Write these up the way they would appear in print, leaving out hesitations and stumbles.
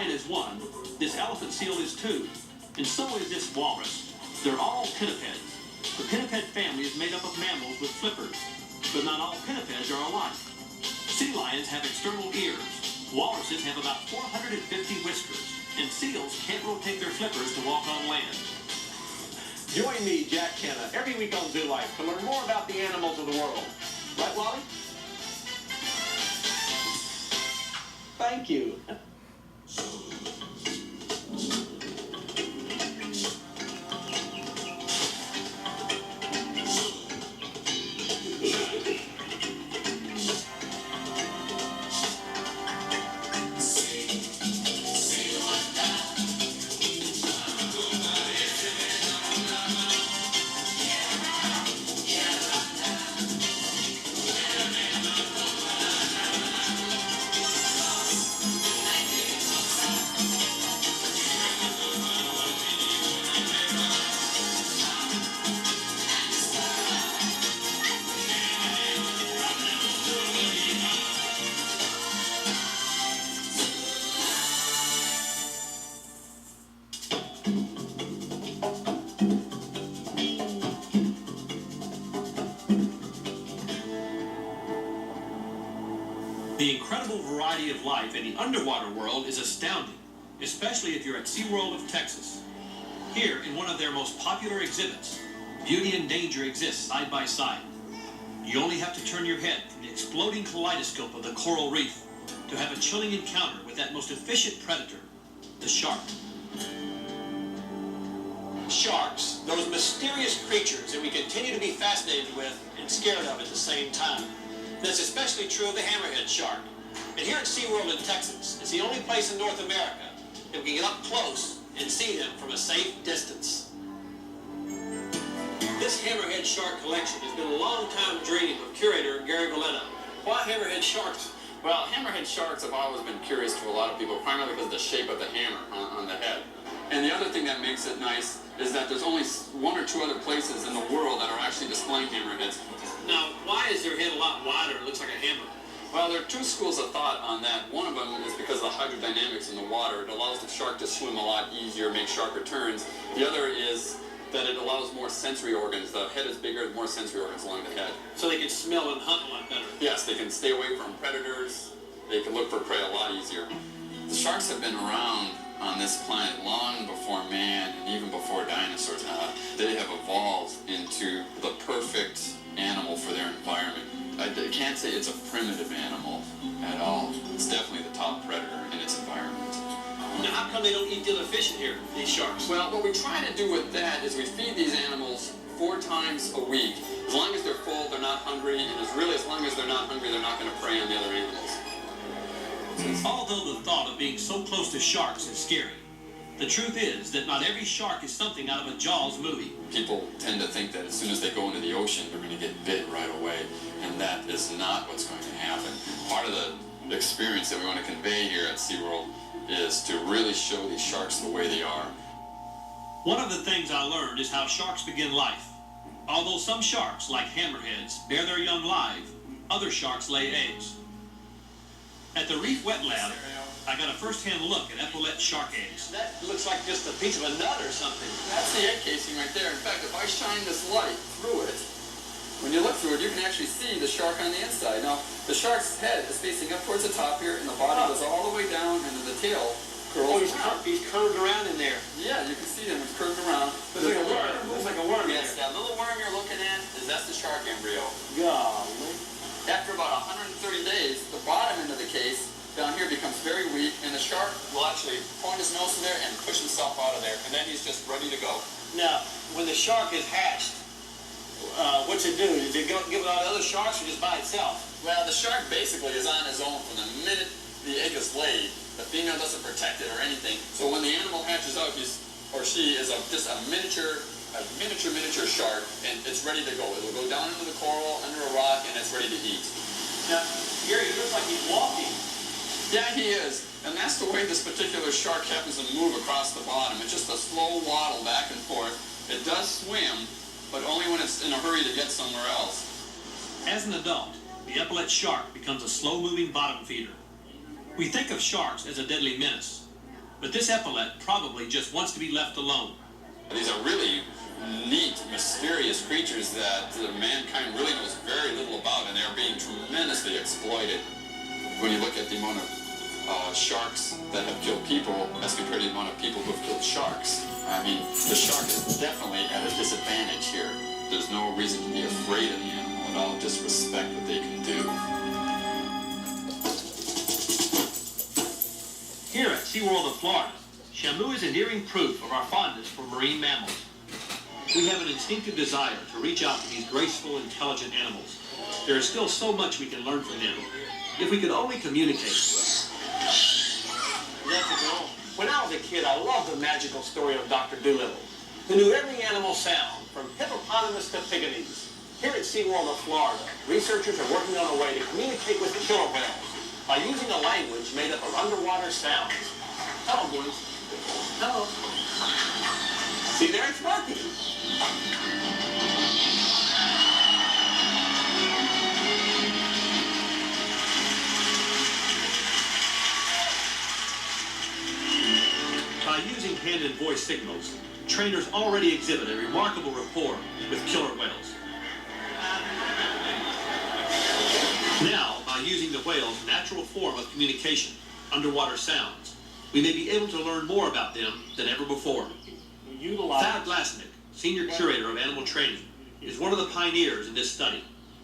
lion is one, this elephant seal is two, and so is this walrus. They're all pinnipeds. The pinniped family is made up of mammals with flippers, but not all pinnipeds are alike. Sea lions have external ears. Walruses have about 450 whiskers, and seals can't rotate their flippers to walk on land. Join me, Jack Hanna, every week on Zoo Life to learn more about the animals of the world. Right, Wally? Thank you. The incredible variety of life in the underwater world is astounding, especially if you're at SeaWorld of Texas. Here, in one of their most popular exhibits, beauty and danger exist side by side. You only have to turn your head from the exploding kaleidoscope of the coral reef to have a chilling encounter with that most efficient predator, the shark. Sharks, those mysterious creatures that we continue to be fascinated with and scared of at the same time. That's especially true of the hammerhead shark. And here at SeaWorld in Texas, it's the only place in North America that we can get up close and see them from a safe distance. This hammerhead shark collection has been a long-time dream of curator Gary Valeno. Why hammerhead sharks? Well, hammerhead sharks have always been curious to a lot of people, primarily because of the shape of the hammer on the head. And the other thing that makes it nice is that there's only one or two other places in the world that are actually displaying hammerheads. Now, why is their head a lot wider? It looks like a hammer. Well, there are two schools of thought on that. One of them is because of the hydrodynamics in the water. It allows the shark to swim a lot easier, make sharper turns. The other is that it allows more sensory organs. The head is bigger, more sensory organs along the head. So they can smell and hunt a lot better. Yes, they can stay away from predators. They can look for prey a lot easier. The sharks have been around on this planet long before man and even before dinosaurs. They have evolved into the perfect animal for their environment. I can't say it's a primitive animal at all. It's definitely the top predator in its environment. Now, how come they don't eat the other fish in here, these sharks? Well, what we try to do with that is we feed these animals 4 times a week. As long as they're full, they're not hungry, and as long as they're not hungry, they're not going to prey on the other animals. Although the thought of being so close to sharks is scary, the truth is that not every shark is something out of a Jaws movie. People tend to think that as soon as they go into the ocean, they're going to get bit right away, and that is not what's going to happen. Part of the experience that we want to convey here at SeaWorld is to really show these sharks the way they are. One of the things I learned is how sharks begin life. Although some sharks, like hammerheads, bear their young live, other sharks lay eggs. At the Reef Wet Lab, I got a first-hand look at epaulette shark eggs. That looks like just a piece of a nut or something. That's the egg casing right there. In fact, if I shine this light through it, when you look through it, you can actually see the shark on the inside. Now, the shark's head is facing up towards the top here, and the body goes all the way down, and then the tail curls around. He's curved around in there. Yeah, you can see him. He's curved around. Looks like a worm. Looks like a worm. Yes, that little worm you're looking at, that's the shark embryo. Golly. After about 130 days, the bottom end of the case down here becomes very weak, and the shark will actually point his nose in there and push himself out of there, and then he's just ready to go. Now, when the shark is hatched, what's it do? Does it give it all the other sharks or just by itself? Well, the shark basically is on his own from the minute the egg is laid. The female doesn't protect it or anything. So when the animal hatches out, he or she is just a miniature shark, and it's ready to go. It'll go down into the coral, under a rock, and it's ready to eat. Now, Gary, it looks like he's walking. Yeah, he is. And that's the way this particular shark happens to move across the bottom. It's just a slow waddle back and forth. It does swim, but only when it's in a hurry to get somewhere else. As an adult, the epaulette shark becomes a slow-moving bottom feeder. We think of sharks as a deadly menace, but this epaulet probably just wants to be left alone. These are really neat, mysterious creatures that mankind really knows very little about, and they're being tremendously exploited. When you look at the amount of sharks that have killed people as compared to the amount of people who have killed sharks, I mean, the shark is definitely at a disadvantage here. There's no reason to be afraid of the animal at all, just respect what they can do. Here at SeaWorld of Florida, Shamu is endearing proof of our fondness for marine mammals. We have an instinctive desire to reach out to these graceful, intelligent animals. There is still so much we can learn from them, if we could only communicate. When I was a kid, I loved the magical story of Dr. Dolittle, who knew every animal sound, from hippopotamus to pygmies. Here at SeaWorld of Florida, researchers are working on a way to communicate with killer whales by using a language made up of underwater sounds. Hello, boys. Hello. See, there it's working. By using hand and voice signals, trainers already exhibit a remarkable rapport with killer whales. Now, by using the whale's natural form of communication, underwater sounds, we may be able to learn more about them than ever before. Thad Lasnick, Senior Curator of Animal Training, is one of the pioneers in this study.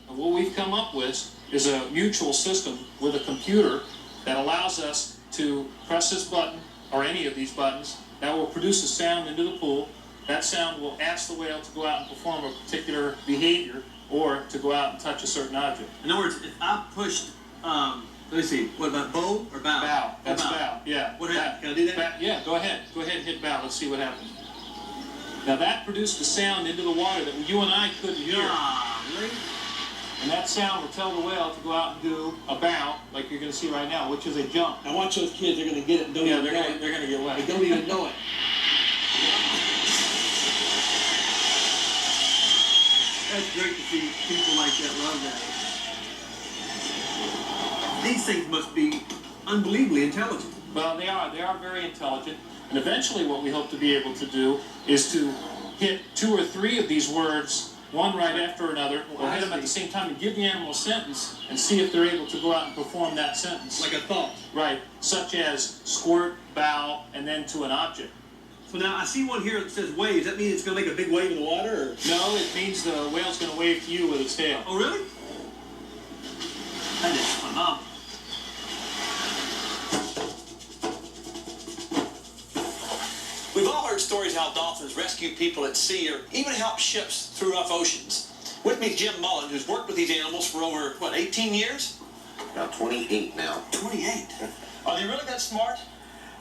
What we've come up with is a mutual system with a computer that allows us to press this button, or any of these buttons, that will produce a sound into the pool. That sound will ask the whale to go out and perform a particular behavior, or to go out and touch a certain object. In other words, if I pushed, let me see, what about bow or bow? Bow. That's bow. Yeah. What happened? Can I do that? Yeah, go ahead. Go ahead and hit bow. Let's see what happens. Now that produced a sound into the water that you and I couldn't hear. Really? And that sound will tell the whale to go out and do a bow, like you're going to see right now, which is a jump. Now watch those kids, they're going to get it and don't even know it. They're going to get wet. They don't even know it. That's great to see people like that love that. These things must be unbelievably intelligent. Well, they are very intelligent. And eventually what we hope to be able to do is to hit 2 or 3 of these words, one right after another, or hit them at the same time and give the animal a sentence and see if they're able to go out and perform that sentence. Like a thought. Right, such as squirt, bow, and then to an object. So now I see one here that says wave. Does that mean it's going to make a big wave in the water? Or? No, it means the whale's going to wave to you with its tail. Oh, really? That is phenomenal. We've all heard stories how dolphins rescue people at sea or even help ships through rough oceans. With me is Jim Mullen, who's worked with these animals for over, 18 years? About 28 now. 28. Are they really that smart?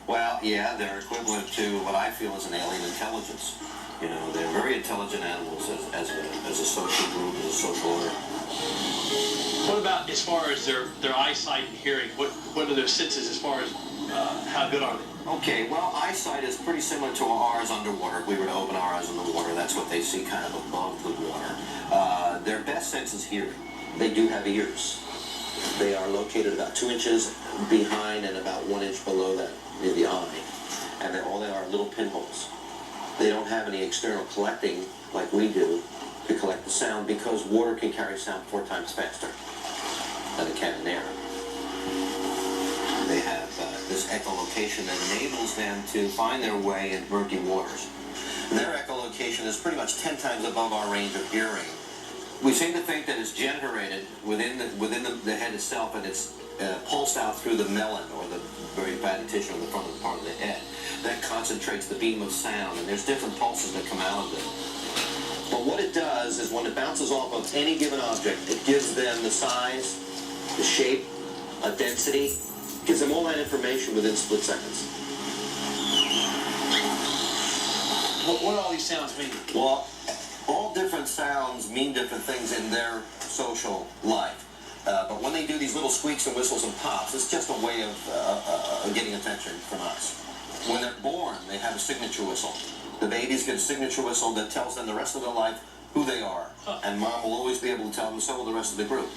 Well, yeah, they're equivalent to what I feel is an alien intelligence. You know, they're very intelligent animals as a social group, as a social order. What about as far as their eyesight and hearing? What are their senses as far as how good are they? Okay, well, eyesight is pretty similar to ours underwater. If we were to open our eyes in the water, that's what they see kind of above the water. Their best sense is hearing. They do have ears. They are located about 2 inches behind and about 1 inch below that near the eye. And all they are little pinholes. They don't have any external collecting like we do to collect the sound because water can carry sound 4 times faster than it can in air. They have this echolocation that enables them to find their way in murky waters. And their echolocation is pretty much 10 times above our range of hearing. We seem to think that it's generated within the head itself, and it's pulsed out through the melon, or the very fatty tissue on the front of the part of the head. That concentrates the beam of sound, and there's different pulses that come out of it. But what it does is when it bounces off of any given object, it gives them the size, the shape, a density, gives them all that information within split seconds. What do all these sounds mean? Well, all different sounds mean different things in their social life. But when they do these little squeaks and whistles and pops, it's just a way of getting attention from us. When they're born, they have a signature whistle. The babies get a signature whistle that tells them the rest of their life who they are. And mom will always be able to tell them, so will the rest of the group.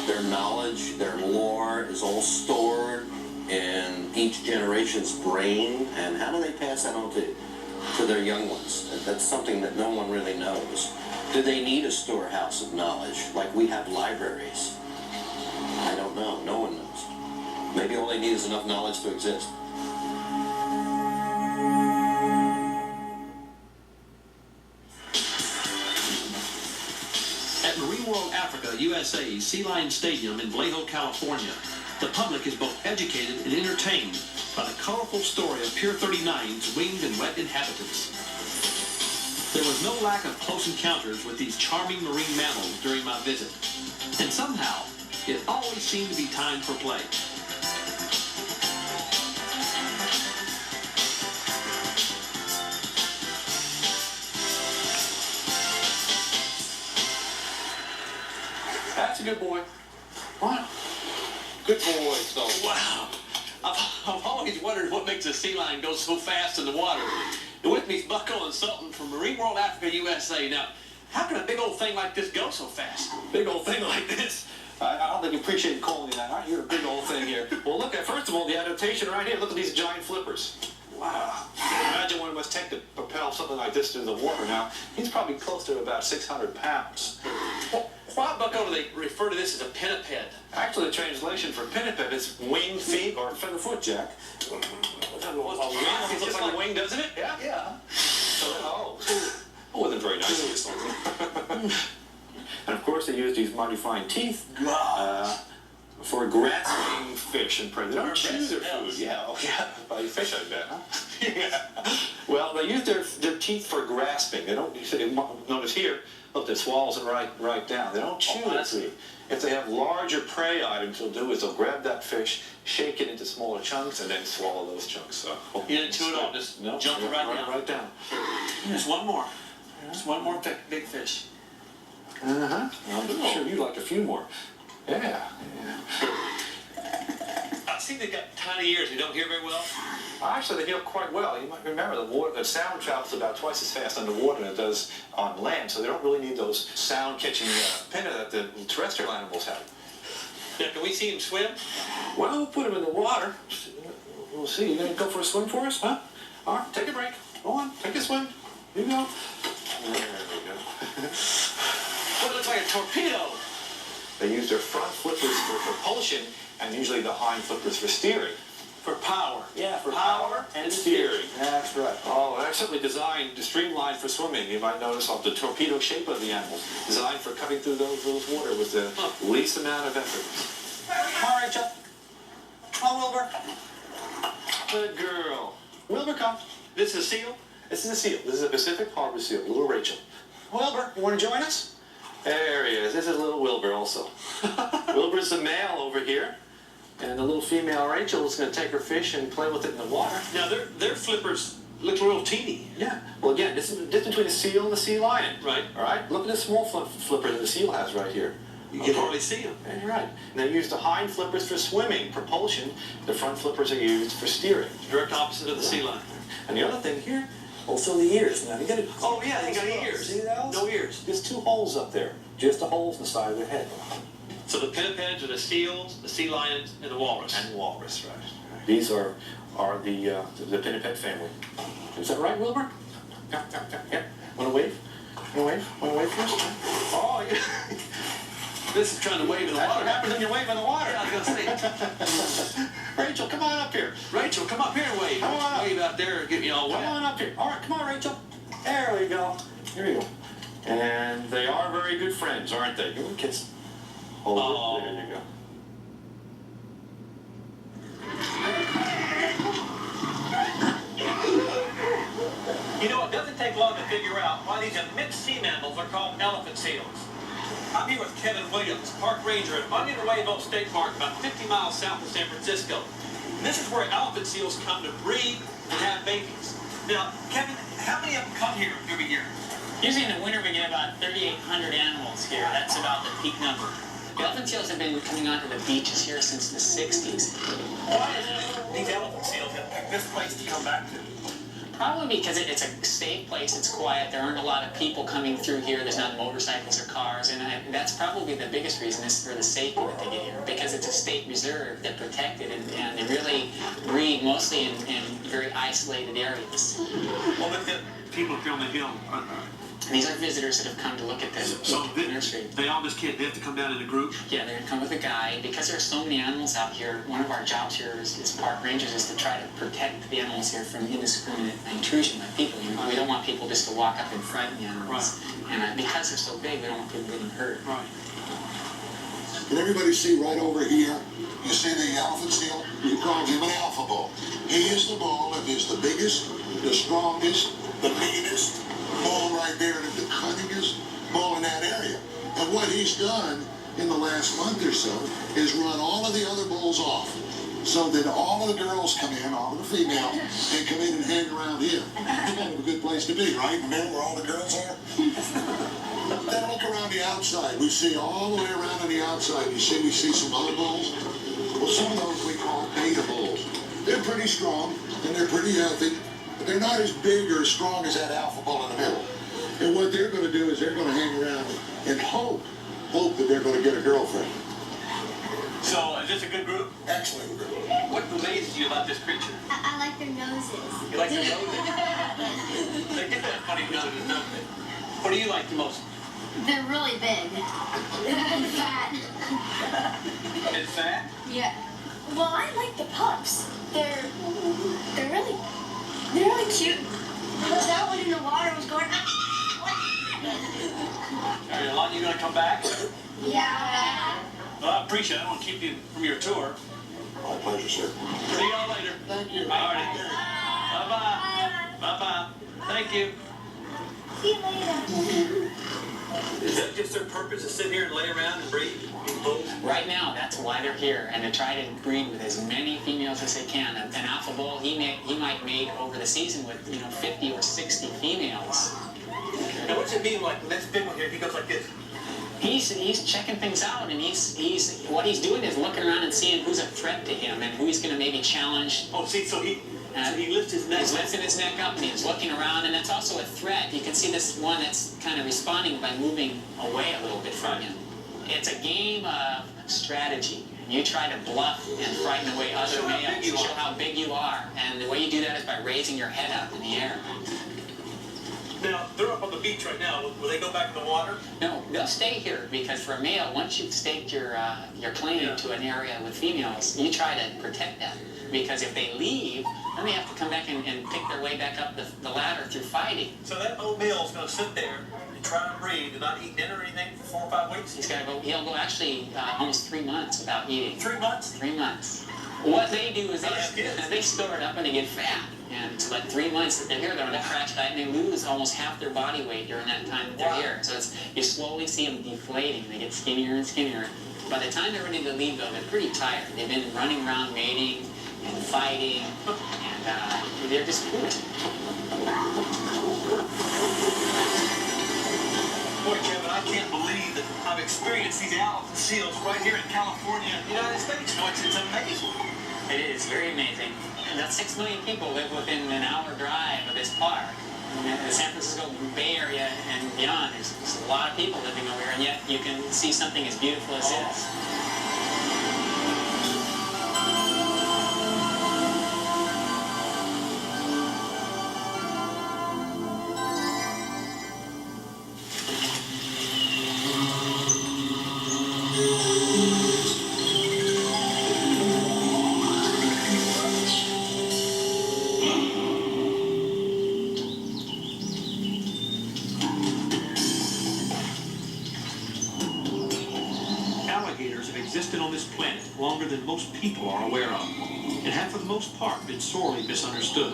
Their knowledge knowledge, their lore is all stored in each generation's brain, and how do they pass that on to their young ones? That's something that no one really knows. Do they need a storehouse of knowledge like we have libraries? I don't know. No one knows. Maybe all they need is enough knowledge to exist. At Marine World Africa, USA's Sea Lion Stadium in Vallejo, California, the public is both educated and entertained by the colorful story of Pier 39's winged and wet inhabitants. There was no lack of close encounters with these charming marine mammals during my visit, and somehow, it always seemed to be time for play. That's a good boy. What? Good boy, so. Wow! I've always wondered what makes a sea lion go so fast in the water. And with me's Bucko and Sultan from Marine World Africa, USA. Now, how can a big old thing like this go so fast? Big old thing like this. I don't think you appreciate calling me that. Aren't you a big old thing here? Well, look at, first of all, the adaptation right here. Look at these giant flippers. Wow. Imagine what it must take to propel something like this through the water. Now, he's probably close to about 600 pounds. Well, why, Bucko, do they refer to this as a pinniped? Actually, the translation for pinniped is winged feet or feather foot, Jack. It looks like a wing, doesn't it? Yeah. Yeah. It wasn't very nice of you, And of course, they use these mighty fine teeth for grasping fish and prey. They don't chew their food. Yeah, by fish, I bet, huh? Yeah. Well, they use their teeth for grasping. They don't. You see, notice here. Look, they swallows it right down. They don't chew their food. If they have larger prey items, they'll do is they'll grab that fish, shake it into smaller chunks, and then swallow those chunks. So you didn't chew it all, just jump it right down. Just one more. Just one more big fish. I'm sure you'd like a few more. Yeah. I see they've got tiny ears. They don't hear very well. Actually, they hear quite well. You might remember the sound travels about twice as fast underwater than it does on land, so they don't really need those sound-catching antennae that the terrestrial animals have. Now, can we see them swim? Well, we'll put them in the water. We'll see. You gonna go for a swim for us, huh? All right, take a break. Go on, take a swim. Here you go. There we go. Well, it looks like a torpedo. They use their front flippers for propulsion and usually the hind flippers for steering. For power. Yeah, for power and steering. That's right. Oh, they're simply designed to streamline for swimming. You might notice of the torpedo shape of the animals, designed for cutting through those water with the least amount of effort. Come on, Rachel. Come on, Wilbur. Good girl. Wilbur, come. This is a seal? This is a seal. This is a Pacific Harbor seal, little Rachel. Wilbur, you want to join us? There he is. This is little Wilbur also. Wilbur's the male over here. And the little female Rachel is going to take her fish and play with it in the water. Now, their flippers look real teeny. Yeah. Well, again, this is the difference between a seal and a sea lion. Right. All right? Look at this small flipper that the seal has right here. You can hardly see them. Yeah, you're right. And they use the hind flippers for swimming, propulsion. The front flippers are used for steering. Direct opposite of the sea lion. And the other thing here, also the ears. Now, you got to. Oh, yeah, they got ears. See those? No ears. There's two holes up there. Just the holes in the side of their head. So the pinnipeds are the seals, the sea lions, and the walrus. And walrus, right. These are the pinniped family. Is that right, Wilbur? Yeah. Want to wave? Want to wave? Want to wave first? Oh, yeah. This is trying to wave in the That's water. what happens when you wave in the water. Yeah, I was going to say. Rachel, come on up here. Rachel, come up here and wave. Come on up. Wave out there and get me all wet. Come on up here. All right, come on, Rachel. There we go. Here we go. And they are very good friends, aren't they? Give them a kiss. Oh, there you go. You know, it doesn't take long to figure out why these immense sea mammals are called elephant seals. I'm here with Kevin Williams, park ranger at Onion Arroyo State Park, about 50 miles south of San Francisco. And this is where elephant seals come to breed and have babies. Now, Kevin, how many of them come here every year? Usually in the winter we get about 3,800 animals here. That's about the peak number. The elephant seals have been coming onto the beaches here since the 60s. Why is it these elephant seals have picked this place to come back to? Probably because it's a safe place, it's quiet, there aren't a lot of people coming through here, there's not motorcycles or cars, and that's probably the biggest reason is for the safety that they get here, because it's a state reserve, they're protected, and they really breed mostly in very isolated areas. Well, but the people up here on the hill, These are visitors that have come to look at the nursery. they all just can't, they have to come down in a group? Yeah, they're going to come with a guide. Because there are so many animals out here, one of our jobs here as park rangers is to try to protect the animals here from indiscriminate intrusion by people. You know, we don't want people just to walk up and frighten the animals. Right. And because they're so big, we don't want people getting hurt. Right. Can everybody see right over here? You see the elephant seal? We call him an alpha bull. He is the bull that is the biggest, the strongest, the meanest bull right there, the cunningest bull in that area. And what he's done in the last month or so is run all of the other bulls off, so that all of the girls come in, all of the females, and come in and hang around him. Kind of a good place to be, right? In the middle where all the girls are. Then look around the outside. We see all the way around on the outside. We see some other bulls. Well, some of those we call beta bulls. They're pretty strong and they're pretty healthy, but they're not as big or as strong as that alpha bull in the middle. And what they're going to do is they're going to hang around and hope that they're going to get a girlfriend. So, is this a good group? Excellent group. What amazes you about this creature? I like their noses. You like their noses? They get that funny noses, don't they? What do you like the most? They're really big. And fat. It's fat? Yeah. Well, I like the pups. They're really cute. But that one in the water was going. Are you going to come back? Yeah. Well, I appreciate it. I don't want to keep you from your tour. My pleasure, sir. See y'all later. Thank you. All right. Bye-bye. Bye-bye. Thank you. See you later. Is that just their purpose, to sit here and lay around and breed? Right now, that's why they're here, and to try to breed with as many females as they can. An alpha bull, he might mate over the season with 50 or 60 females. Now, what's it mean like this big one here? He goes like this. He's checking things out, and what he's doing is looking around and seeing who's a threat to him and who he's going to maybe challenge. Oh, see, so he lifts his neck. He's lifting his neck up and he's looking around, and that's also a threat. You can see this one that's kind of responding by moving away a little bit from him. It's a game of strategy. You try to bluff and frighten away other males to show how big you are. And the way you do that is by raising your head up in the air. Now, they're up on the beach right now. Will they go back in the water? No, they'll stay here because for a male, once you've staked your claim to an area with females, you try to protect them. Because if they leave, then they have to come back and pick their way back up the ladder through fighting. So that old male's going to sit there and try to breed and not eat dinner or anything for 4 or 5 weeks? He'll go actually almost 3 months without eating. 3 months? 3 months. What they do is they store it up and they get fat. And it's like 3 months that they're here, they're on a crash diet, and they lose almost half their body weight during that time that they're here. So you slowly see them deflating. They get skinnier and skinnier. By the time they're ready to leave, though, they're pretty tired. They've been running around mating and fighting, and they're just pooped. Boy, Kevin, I can't believe that I've experienced these elephant seals right here in California, United States. It's amazing. It is very amazing. And about 6 million people live within an hour drive of this park. In the San Francisco Bay Area and beyond, there's a lot of people living over here, and yet you can see something as beautiful as this. Existed on this planet longer than most people are aware of, and have for the most part been sorely misunderstood.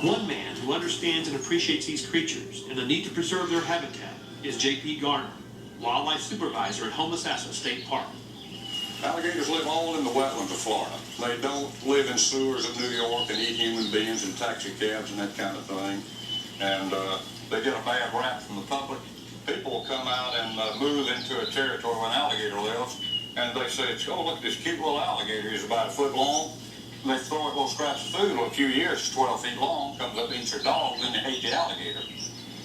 One man who understands and appreciates these creatures and the need to preserve their habitat is J.P. Garner, wildlife supervisor at Homosassa State Park. Alligators live all in the wetlands of Florida. They don't live in sewers of New York and eat human beings in taxi cabs and that kind of thing. And they get a bad rap from the public. People will come out and move into a territory where an alligator lives, and they say, oh, look at this cute little alligator. He's about 1 foot long. they throw it little scraps of food. Well, a few years, it's 12 feet long, comes up and eats their dog, then they hate the alligator.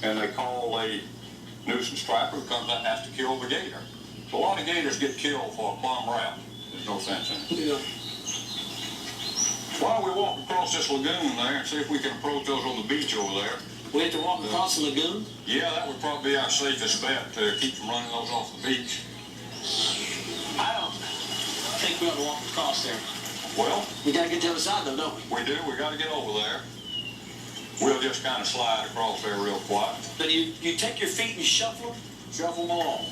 And they call a nuisance trapper who comes out and has to kill the gator. So a lot of gators get killed for a plum route. There's no sense in it. Yeah. Why don't we walk across this lagoon there and see if we can approach those on the beach over there? We have to walk across the lagoon? Yeah, that would probably be our safest bet to keep from running those off the beach. I don't think we ought to walk across there. Well, We gotta get to the other side though, don't we? we do. We got to get over there. We'll just kind of slide across there real quiet. Then you take your feet and you shuffle them? Shuffle them along.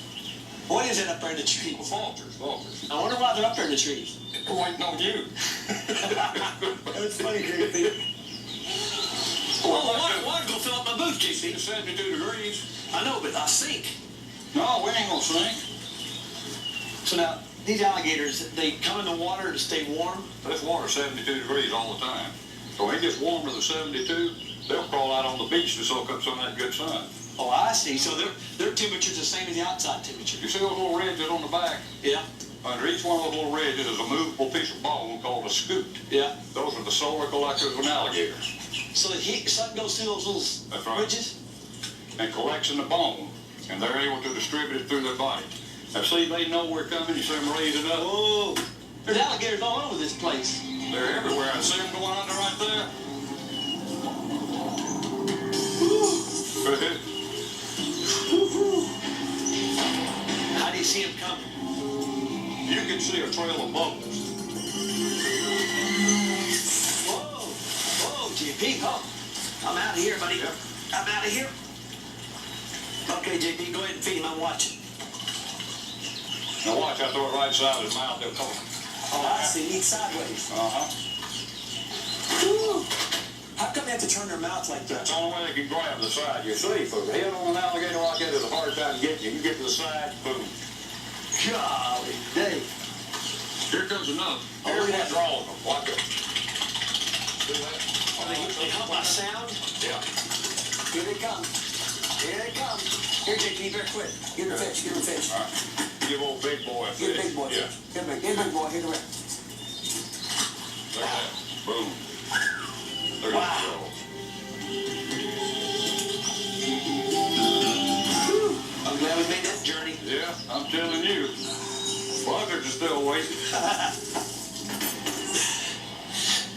What is it up there in the trees? Vultures, vultures. I wonder why they're up there in the trees. They're waiting on you. That's funny, JP. Oh, water gonna fill up my boots, JP. It's 72 degrees. I know, but I sink. No, we ain't gonna sink. So now, these alligators, they come in the water to stay warm? This water's 72 degrees all the time. So when it gets warmer than 72, they'll crawl out on the beach to soak up some of that good sun. Oh, I see. So their temperature's the same as the outside temperature. You see those little ridges on the back? Yeah, Under each one of those little ridges is a movable piece of bone called a scoot. yeah. Those are the solar collectors of an alligator. So the sun goes through those little That's right. ridges? And collects in the bone, and they're able to distribute it through their body. Now see, they know we're coming, you see them raising up. Whoa! There's alligators all over this place. They're everywhere. I see them going under right there. How do you see them coming? You can see a trail of bubbles. Whoa! Whoa, JP, oh. I'm out of here, buddy. Yep. I'm out of here. Okay, JP, go ahead and feed him. I'm watching. Now watch, I throw it right side of his mouth, they'll come. Oh, I see. Eat sideways. Uh-huh. Woo. How come they have to turn their mouth like that? That's the only way they can grab the side. You see, if the head on an alligator like that is a hard time getting you. You get to the side, boom. Golly, Dave. Here comes another. Oh, look at that. All of them. Watch it. See that? They help my sound? Yeah. Here they come. Here they come. Here, JP, better quit. Give him a fish. Give him a fish. All right. Give old big boy a Give fish. big boy. Yeah. Give big boy. Here, come Look at that. Boom. Look Wow. at that. I'm glad we made that journey. Yeah, I'm telling you. Buzzards are still waiting.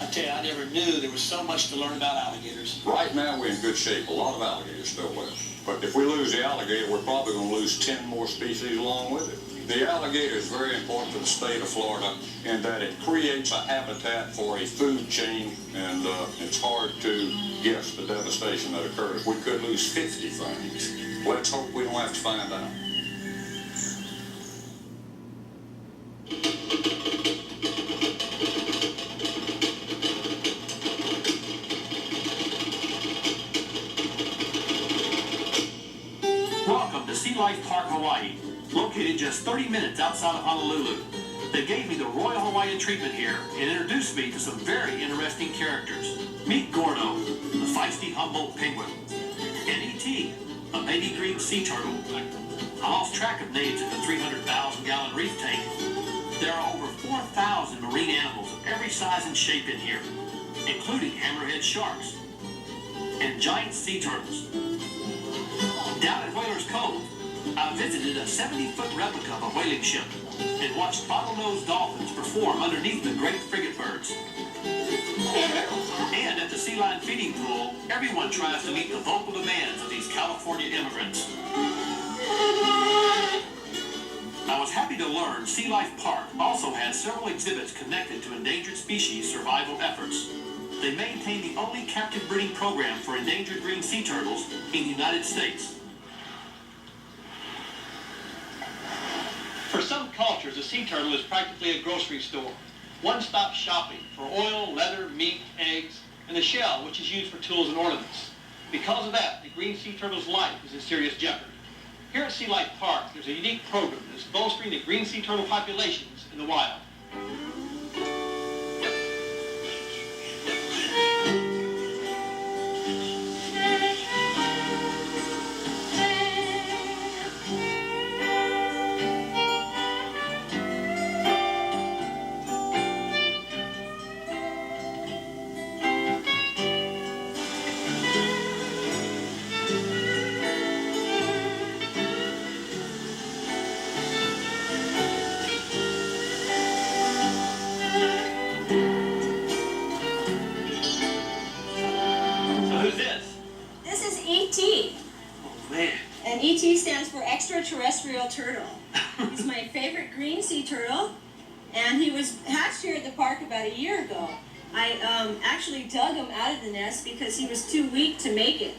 I tell you, I never knew there was so much to learn about alligators. Right now, we're in good shape. A lot of alligators still live. But if we lose the alligator, we're probably going to lose 10 more species along with it. The alligator is very important to the state of Florida in that it creates a habitat for a food chain, and it's hard to guess the devastation that occurs. We could lose 50 things. Let's hope we don't have to find out. Welcome to Sea Life Park, Hawaii, located just 30 minutes outside of Honolulu. They gave me the Royal Hawaiian treatment here and introduced me to some very interesting characters. Meet Gordo, the feisty Humboldt penguin, and E.T., a baby green sea turtle. I lost track of names in the 300,000-gallon reef tank. There are over 4,000 marine animals of every size and shape in here, including hammerhead sharks and giant sea turtles. Down at Whalers Cove, I visited a 70-foot replica of a whaling ship and watched bottlenose dolphins perform underneath the great frigate birds. And at the Sea Lion feeding pool, everyone tries to meet the vocal demands of these California immigrants. I was happy to learn Sea Life Park also has several exhibits connected to endangered species survival efforts. They maintain the only captive breeding program for endangered green sea turtles in the United States. For some cultures, a sea turtle is practically a grocery store. One-stop shopping for oil, leather, meat, eggs, and the shell, which is used for tools and ornaments. Because of that, the green sea turtle's life is in serious jeopardy. Here at Sea Life Park, there's a unique program that's bolstering the green sea turtle populations in the wild. And ET stands for extraterrestrial turtle. He's my favorite green sea turtle, and he was hatched here at the park about a year ago. I actually dug him out of the nest because he was too weak to make it.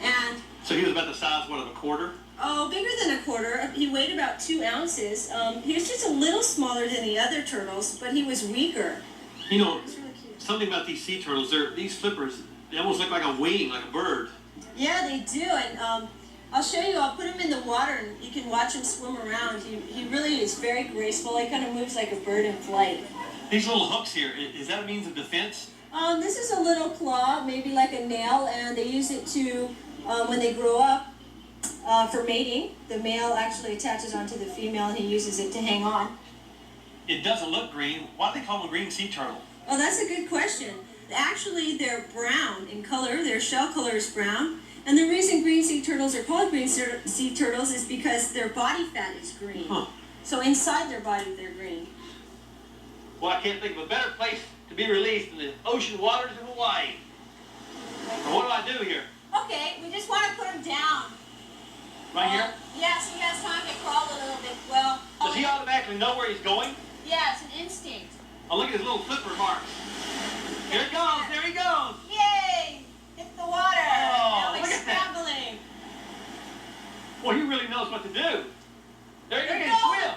And So he was about the size, what, of a quarter? oh, bigger than a quarter. He weighed about 2 ounces. He was just a little smaller than the other turtles, but he was weaker. You know, It's really cute. something about these sea turtles, these flippers, they almost look like a wing, like a bird. Yeah, they do, and I'll show you. I'll put him in the water, and you can watch him swim around. He really is very graceful. He kind of moves like a bird in flight. These little hooks here, is that a means of defense? This is a little claw, maybe like a nail, and they use it to, when they grow up, for mating. The male actually attaches onto the female, and he uses it to hang on. It doesn't look green. Why do they call them a green sea turtle? Oh, that's a good question. Actually, they're brown in color. Their shell color is brown. And the reason green sea turtles are called green sea turtles is because their body fat is green. Huh. So inside their body, they're green. Well, I can't think of a better place to be released than the ocean waters of Hawaii. Now, what do I do here? Okay, we just want to put him down. Right here? Yes, he has time to crawl a little bit. Well, Does he automatically know where he's going? yeah, it's an instinct. Oh, look at his little flipper marks. Here it goes, there he goes. Yay! Hit the water. Oh, now he's look at that. scrambling. Well, he really knows what to do. There There he you can go. swim.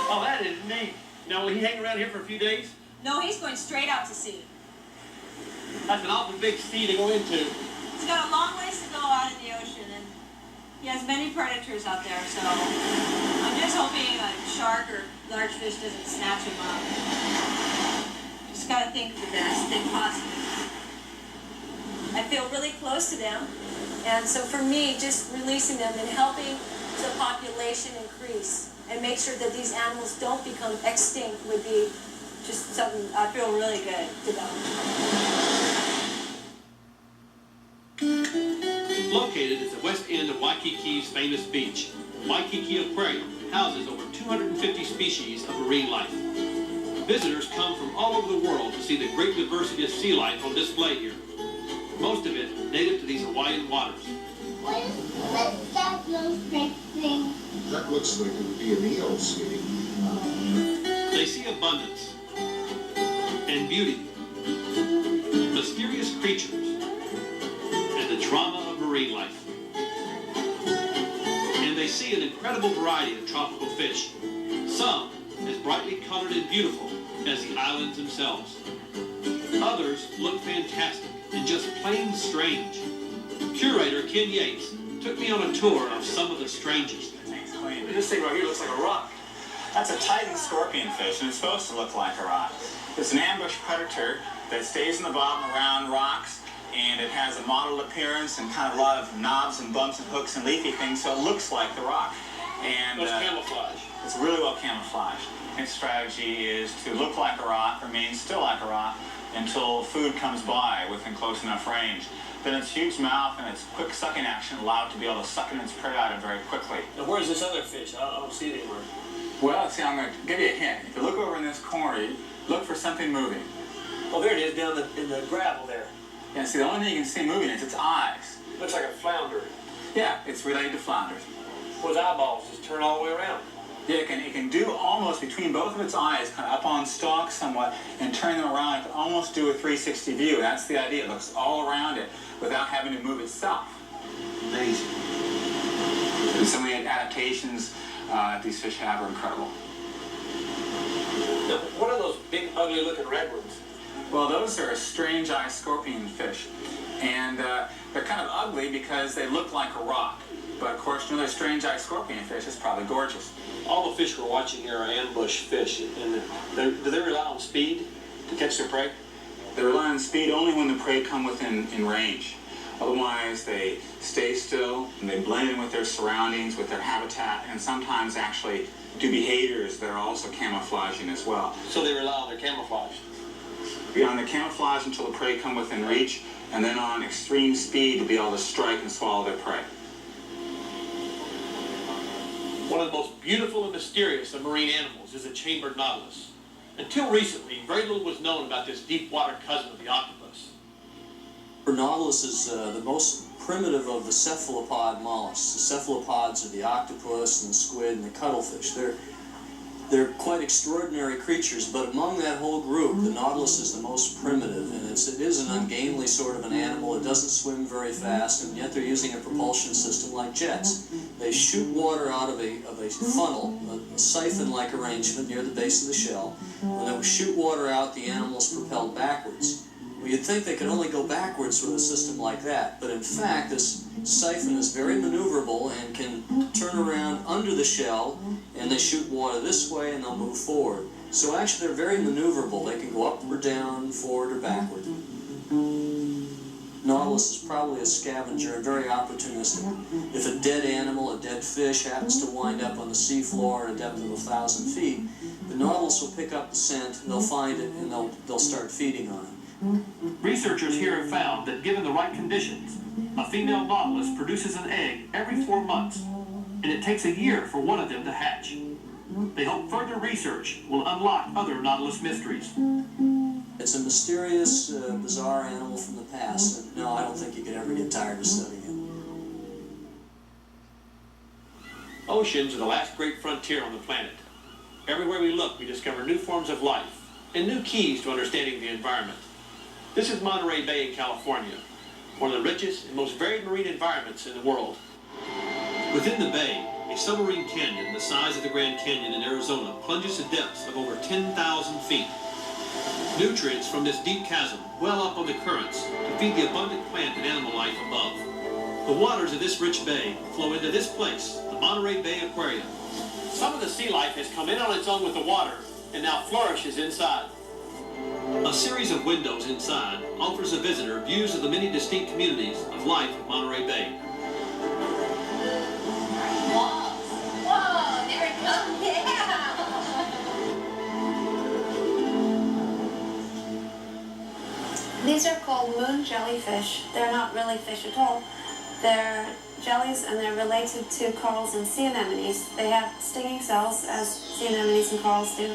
Oh, that is neat. Now, will he hang around here for a few days? No, he's going straight out to sea. That's an awful big sea to go into. He's got a long ways to go out in the ocean, and he has many predators out there, so I'm just hoping a shark or large fish doesn't snatch him up. Just gotta think of the best thing possible. I feel really close to them, and so for me, just releasing them and helping the population increase and make sure that these animals don't become extinct would be just something I feel really good about. Located at the west end of Waikiki's famous beach, Waikiki Aquarium houses over 250 species of marine life. Visitors come from all over the world to see the great diversity of sea life on display here. Most of it native to these Hawaiian waters. What's that little big thing? That looks like it would be an eel, sweetie. They see abundance and beauty, mysterious creatures, and the drama of marine life. And they see an incredible variety of tropical fish, some as brightly colored and beautiful as the islands themselves. Others look fantastic and just plain strange. Curator Ken Yates took me on a tour of some of the strangest. This thing right here looks like a rock. That's a Titan scorpionfish, and it's supposed to look like a rock. It's an ambush predator that stays in the bottom around rocks, and it has a mottled appearance and kind of a lot of knobs and bumps and hooks and leafy things, so it looks like the rock. And It's camouflage. it's really well camouflaged. Its strategy is to look like a rock, remain still like a rock, until food comes by within close enough range. Then its huge mouth and its quick sucking action allow it to be able to suck in its prey item very quickly. Now, where's this other fish? I don't see it anywhere. Well, see, I'm going to give you a hint. If you look over in this corner, you look for something moving. Oh, there it is, down in the gravel there. Yeah, see, the only thing you can see moving is its eyes. Looks like a flounder. Yeah, it's related to flounders. Well, its eyeballs just turn all the way around. Yeah, it can do almost between both of its eyes, kind of up on stalk somewhat, and turn them around. It can almost do a 360 view. That's the idea. It looks all around it without having to move itself. Amazing. And some of the adaptations these fish have are incredible. Now, what are those big, ugly-looking red ones? Well, those are strange-eye scorpion fish. And they're kind of ugly because they look like a rock. But, of course, you know, their strange-eye scorpion fish is probably gorgeous. All the fish we're watching here are ambush fish, and do they rely on speed to catch their prey? They rely on speed only when the prey come within range. Otherwise, they stay still, and they blend in with their surroundings, with their habitat, and sometimes actually do behaviors that are also camouflaging as well. So they rely on their camouflage. On the camouflage until the prey come within reach, and then on extreme speed to be able to strike and swallow their prey. One of the most beautiful and mysterious of marine animals is the chambered nautilus. Until recently, very little was known about this deep water cousin of the octopus. Nautilus is the most primitive of the cephalopod mollusks. The cephalopods are the octopus and the squid and the cuttlefish. They're quite extraordinary creatures, but among that whole group, the nautilus is the most primitive, and it is an ungainly sort of an animal. It doesn't swim very fast, and yet they're using a propulsion system like jets. They shoot water out of a funnel, a siphon-like arrangement near the base of the shell. When they shoot water out, the animal is propelled backwards. Well, you'd think they could only go backwards with a system like that, but in fact, this siphon is very maneuverable and can turn around under the shell, and they shoot water this way and they'll move forward. So actually, they're very maneuverable. They can go up or down, forward or backward. Nautilus is probably a scavenger and very opportunistic. If a dead animal, a dead fish, happens to wind up on the seafloor at a depth of 1,000 feet, the nautilus will pick up the scent, and they'll find it, and they'll start feeding on it. Researchers here have found that given the right conditions, a female nautilus produces an egg every 4 months, and it takes a year for one of them to hatch. They hope further research will unlock other nautilus mysteries. It's a mysterious, bizarre animal from the past, and no, I don't think you could ever get tired of studying it. Oceans are the last great frontier on the planet. Everywhere we look, we discover new forms of life and new keys to understanding the environment. This is Monterey Bay in California, one of the richest and most varied marine environments in the world. Within the bay, a submarine canyon the size of the Grand Canyon in Arizona plunges to depths of over 10,000 feet. Nutrients from this deep chasm well up on the currents to feed the abundant plant and animal life above. The waters of this rich bay flow into this place, the Monterey Bay Aquarium. Some of the sea life has come in on its own with the water and now flourishes inside. A series of windows inside offers a visitor views of the many distinct communities of life at Monterey Bay. Whoa, there it comes, yeah! These are called moon jellyfish. They're not really fish at all. They're jellies, and they're related to corals and sea anemones. They have stinging cells, as sea anemones and corals do.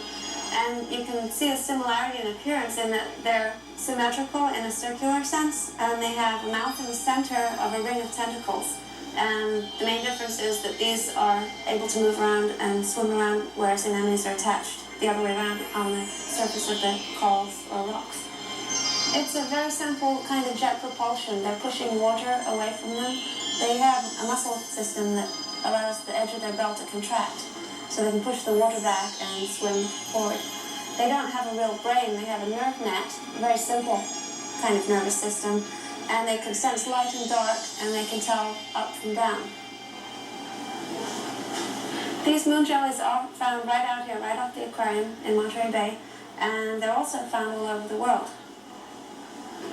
And you can see a similarity in appearance in that they're symmetrical in a circular sense, and they have a mouth in the center of a ring of tentacles. And the main difference is that these are able to move around and swim around, whereas anemones are attached the other way around on the surface of the corals or rocks. It's a very simple kind of jet propulsion. They're pushing water away from them. They have a muscle system that allows the edge of their belt to contract, so they can push the water back and swim forward. They don't have a real brain. They have a nerve net, a very simple kind of nervous system, and they can sense light and dark, and they can tell up from down. These moon jellies are found right out here, right off the aquarium in Monterey Bay, and they're also found all over the world.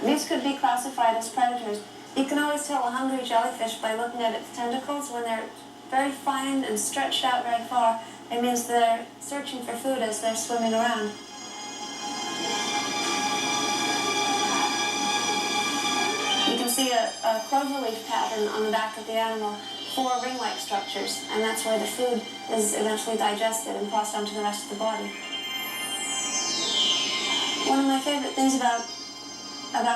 These could be classified as predators. You can always tell a hungry jellyfish by looking at its tentacles. When they're very fine and stretched out very far, it means they're searching for food as they're swimming around. You can see a cloverleaf pattern on the back of the animal, 4 ring-like structures, and that's where the food is eventually digested and passed on to the rest of the body. One of my favorite things about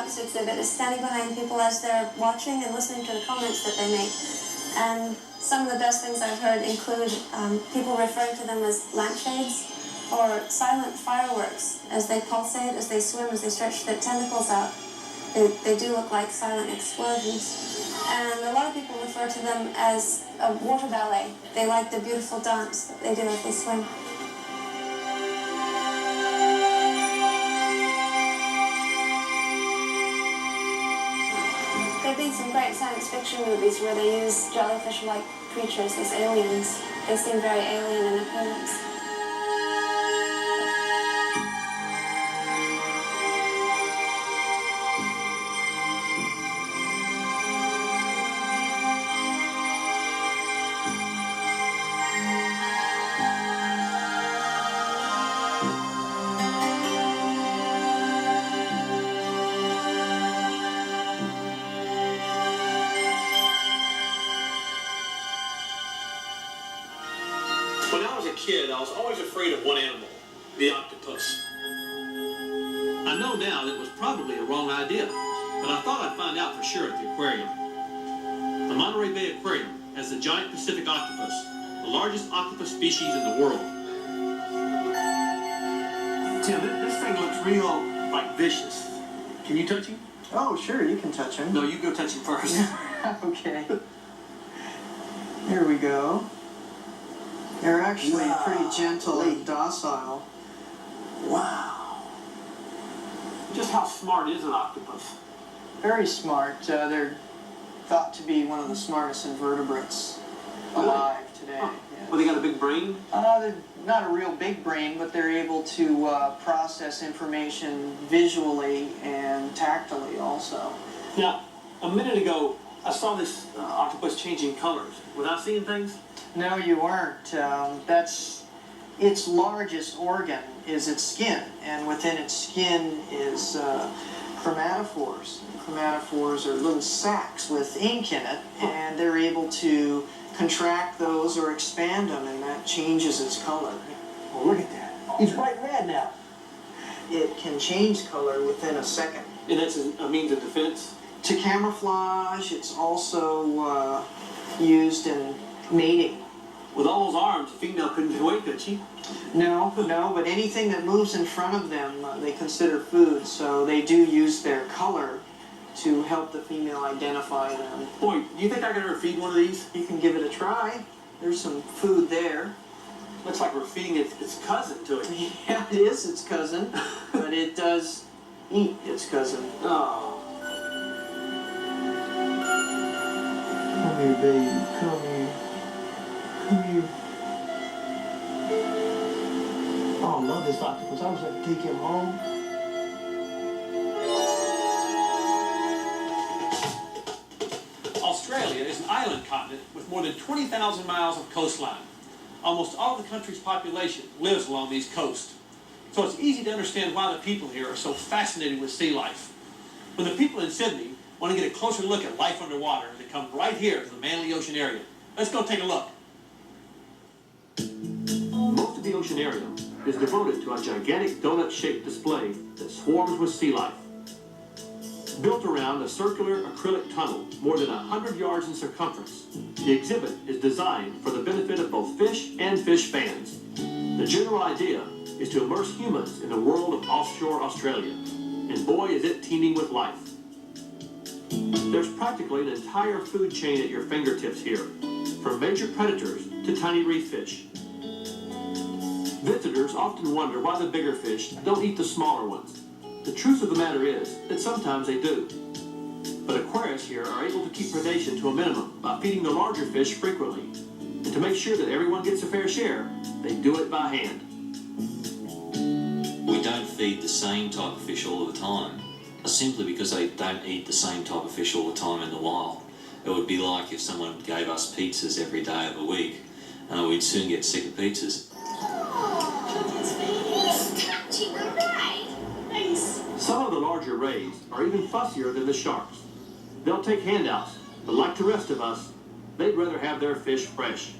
this exhibit is standing behind people as they're watching and listening to the comments that they make. And some of the best things I've heard include people referring to them as lampshades or silent fireworks as they pulsate, as they swim, as they stretch their tentacles out. They do look like silent explosions. And a lot of people refer to them as a water ballet. They like the beautiful dance that they do as they swim. There have been some great science fiction movies where they use jellyfish-like creatures as aliens. They seem very alien in appearance. When I was a kid, I was always afraid of one animal, the octopus. I know now that it was probably a wrong idea, but I thought I'd find out for sure at the aquarium. Monterey Bay Aquarium has the giant Pacific octopus, the largest octopus species in the world. Tim, this thing looks real, like, vicious. Can you touch him? Oh, sure, you can touch him. No, you go touch him first. Okay. Here we go. They're actually pretty gentle and docile. Wow. Just how smart is an octopus? Very smart. They're thought to be one of the smartest invertebrates alive today. Huh. Yes. Well, they got a big brain? They're not a real big brain, but they're able to process information visually and tactily also. Now, a minute ago, I saw this octopus changing colors. Without seeing things? No, you weren't. That's its largest organ is its skin, and within its skin is chromatophores. Chromatophores are little sacs with ink in it, and they're able to contract those or expand them, and that changes its color. Oh, look at that. He's bright red now. It can change color within a second. And that's a means of defense? To camouflage, it's also used in mating. With all those arms, a female couldn't get away, could she? No, but anything that moves in front of them, they consider food, so they do use their color to help the female identify them. Boy, do you think I could ever feed one of these? You can give it a try. There's some food there. Looks like we're feeding its cousin to it. Yeah, it is its cousin, but it does eat its cousin. Oh. Come here, baby. Come here. Come here. Oh, I love this octopus. I wish I could take him home. Australia is an island continent with more than 20,000 miles of coastline. Almost all of the country's population lives along these coasts. So it's easy to understand why the people here are so fascinated with sea life. When the people in Sydney want to get a closer look at life underwater, they come right here to the Manly Ocean area. Let's go take a look. Most of the ocean area is devoted to a gigantic donut-shaped display that swarms with sea life. Built around a circular acrylic tunnel more than 100 yards in circumference, the exhibit is designed for the benefit of both fish and fish fans. The general idea is to immerse humans in the world of offshore Australia, and boy is it teeming with life. There's practically an entire food chain at your fingertips here, from major predators to tiny reef fish. Visitors often wonder why the bigger fish don't eat the smaller ones. The truth of the matter is that sometimes they do. But aquarists here are able to keep predation to a minimum by feeding the larger fish frequently. And to make sure that everyone gets a fair share, they do it by hand. We don't feed the same type of fish all the time, simply because they don't eat the same type of fish all the time in the wild. It would be like if someone gave us pizzas every day of the week, we'd soon get sick of pizzas. Some of the larger rays are even fussier than the sharks. They'll take handouts, but like the rest of us, they'd rather have their fish fresh.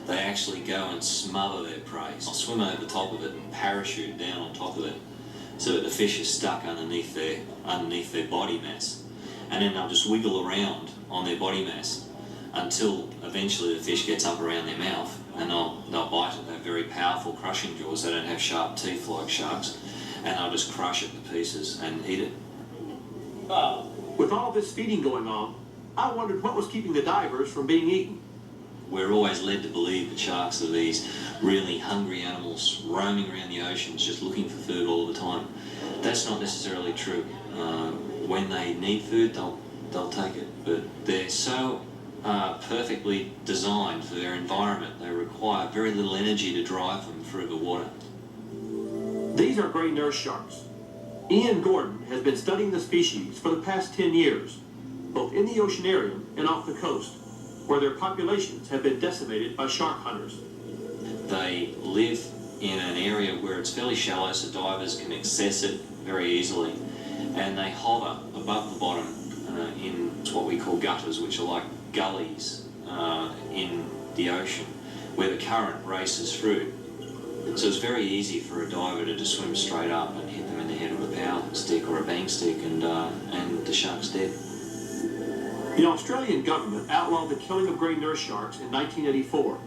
They actually go and smother their prey. They'll swim over the top of it and parachute down on top of it so that the fish is stuck underneath their body mass. And then they'll just wiggle around on their body mass until eventually the fish gets up around their mouth and they'll bite it. They have very powerful crushing jaws. They don't have sharp teeth like sharks. And they'll just crush it to pieces and eat it. With all this feeding going on, I wondered what was keeping the divers from being eaten. We're always led to believe that sharks are these really hungry animals roaming around the oceans just looking for food all the time. That's not necessarily true. When they need food, they'll take it. But they're so perfectly designed for their environment. They require very little energy to drive them through the water. These are gray nurse sharks. Ian Gordon has been studying the species for the past 10 years, both in the oceanarium and off the coast, where their populations have been decimated by shark hunters. They live in an area where it's fairly shallow, so divers can access it very easily, and they hover above the bottom in what we call gutters, which are like gullies in the ocean, where the current races through. So it's very easy for a diver to just swim straight up and hit them in the head with a power stick or a bang stick, and the shark's dead. The Australian government outlawed the killing of grey nurse sharks in 1984.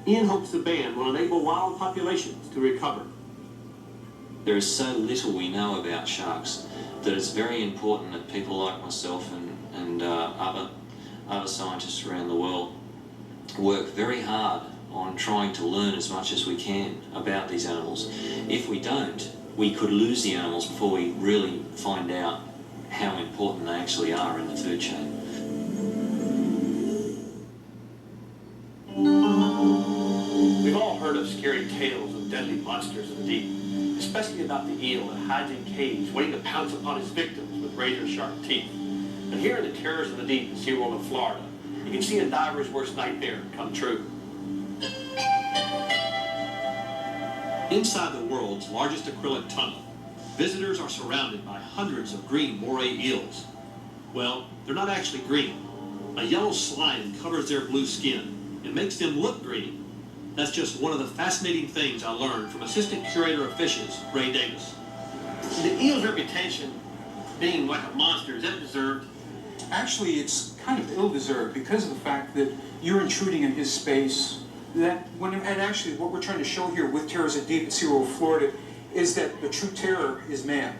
Ian hopes the ban will enable wild populations to recover. There is so little we know about sharks that it's very important that people like myself and other scientists around the world work very hard on trying to learn as much as we can about these animals. If we don't, we could lose the animals before we really find out how important they actually are in the food chain. We've all heard of scary tales of deadly monsters in the deep, especially about the eel that hides in caves waiting to pounce upon his victims with razor-sharp teeth. But here in the terrors of the deep in SeaWorld of Florida, you can see a diver's worst nightmare come true. Inside the world's largest acrylic tunnel, visitors are surrounded by hundreds of green moray eels. Well, they're not actually green. A yellow slime covers their blue skin and makes them look green. That's just one of the fascinating things I learned from Assistant Curator of Fishes, Ray Davis. The eel's reputation being like a monster, is that deserved? Actually, it's kind of ill-deserved because of the fact that you're intruding in his space. And actually, what we're trying to show here with Terrors at Deep at SeaWorld of Florida is that the true terror is man.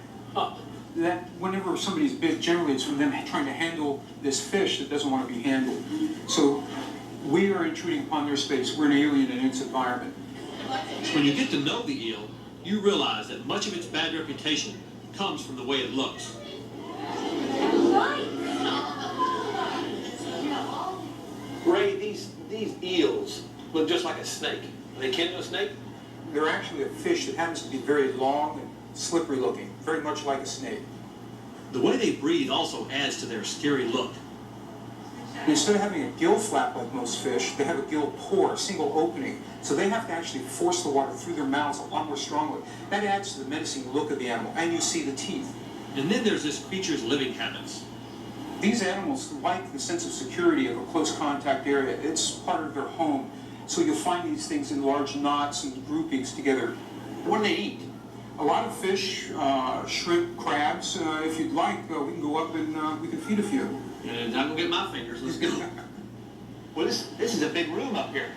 That whenever somebody's big, generally it's from them trying to handle this fish that doesn't want to be handled. So we are intruding upon their space. We're an alien in its environment. When you get to know the eel, you realize that much of its bad reputation comes from the way it looks. Ray, these eels look just like a snake. Are they kin to a snake? They're actually a fish that happens to be very long and slippery looking, very much like a snake. The way they breathe also adds to their scary look. Instead of having a gill flap like most fish, they have a gill pore, a single opening. So they have to actually force the water through their mouths a lot more strongly. That adds to the menacing look of the animal, and you see the teeth. And then there's this creature's living habits. These animals like the sense of security of a close contact area. It's part of their home. So you'll find these things in large knots and groupings together. What do they eat? A lot of fish, shrimp, crabs. If you'd like, we can go up and we can feed a few. And I'm gonna get my fingers. Let's go. Well, this is a big room up here.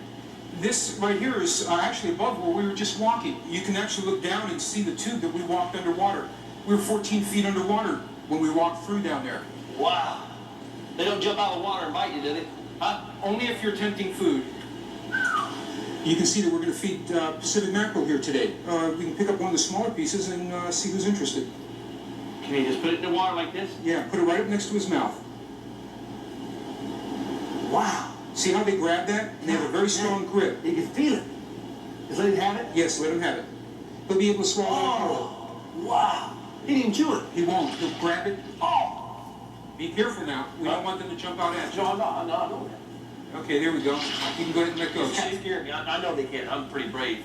This right here is actually above where we were just walking. You can actually look down and see the tube that we walked underwater. We were 14 feet underwater when we walked through down there. Wow. They don't jump out of the water and bite you, do they? Huh? Only if you're tempting food. You can see that we're going to feed Pacific mackerel here today. We can pick up one of the smaller pieces and see who's interested. Can you just put it in the water like this? Yeah, put it right up next to his mouth. Wow. See how they grab that? And they have a very strong grip. You can feel it. Just let him have it? Yes, let him have it. He'll be able to swallow it whole. Wow. He didn't chew it. He won't. He'll grab it. Oh! Be careful now. We don't want them to jump out at you. No, I know that. Okay, there we go. You can go ahead and let go. They scared me. I know they can. I'm pretty brave.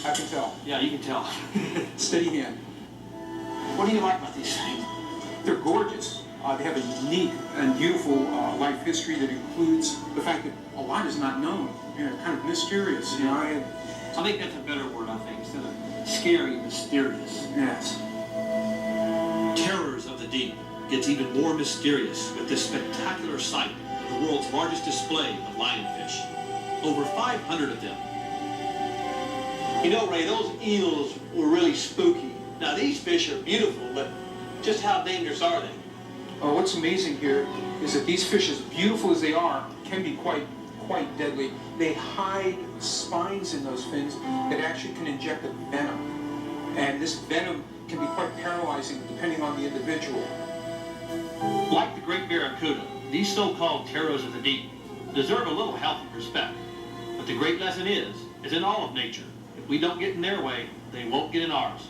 I can tell. Yeah, you can tell. Steady hand. What do you like about these things? They're gorgeous. They have a unique and beautiful life history that includes the fact that a lot is not known. You know, kind of mysterious. You know, I think that's a better word, I think, instead of scary, mysterious. Yes. Terrors of the Deep gets even more mysterious with this spectacular sight of the world's largest display of lionfish. Over 500 of them. You know, Ray, those eels were really spooky. Now, these fish are beautiful, but just how dangerous are they? What's amazing here is that these fish, as beautiful as they are, can be quite deadly. They hide spines in those fins that actually can inject a venom. And this venom can be quite paralyzing depending on the individual. Like the great barracuda, these so-called terrors of the deep deserve a little help and respect. But the great lesson is in all of nature. If we don't get in their way, they won't get in ours.